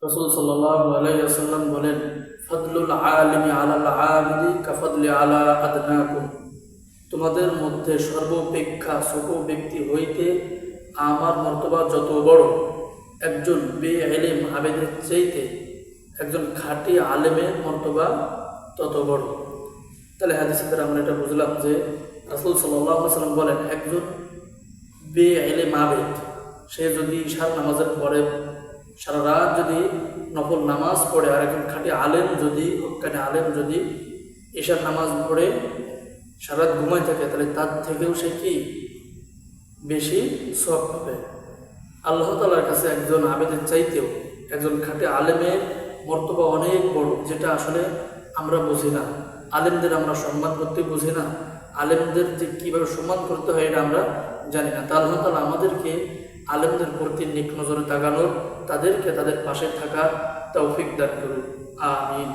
রাসূল সাল্লাল্লাহু আলাইহি ওয়াসাল্লাম বলেন, ফাদলুল আলিমি আলাল আবিদি কাফাদলি আলা আদনাকুম। তোমাদের মধ্যে সর্বাপেক্ষা ছোট ব্যক্তি হইতে আমার মর্তবা যত বড়, একজন বেইলম আবেদের চাইতে একজন খাঁটি আলেমের মর্তবা তত বড়। তাহলে হাদিস দ্বারা আমরা এটা বুঝলাম যে রাসূল সাল্লাল্লাহু আলাইহি ওয়াসাল্লাম বলেন, একজন বেইলম আবেদ সে যদি ঈশার নামাজের পরে সারা রাত যদি নফল নামাজ পড়ে, আর একজন খাঁটি আলেম যদি হক্কানি আলেম যদি ঈশার নামাজ পড়ে সারা রাত ঘুমায় থাকে, তাহলে তার থেকেও সে কি বেশি সওয়াব পাবে। আল্লাহ তাআলার কাছে একজন আবেদের চাইতেও একজন খাঁটি আলেমের মর্তবা অনেক বড়, যেটা আসলে আমরা বুঝি না। আলেমদের আমরা সম্মান করতে বুঝি না, আলেমদের যে কীভাবে সম্মান করতে হয় এটা আমরা জানি না। তা আল্লাহ তাআলা আমাদেরকে আলেমদের প্রতি নেক নজরে তাকানোর, তাদেরকে তাদের পাশে থাকার তৌফিক দান করুন। আমিন।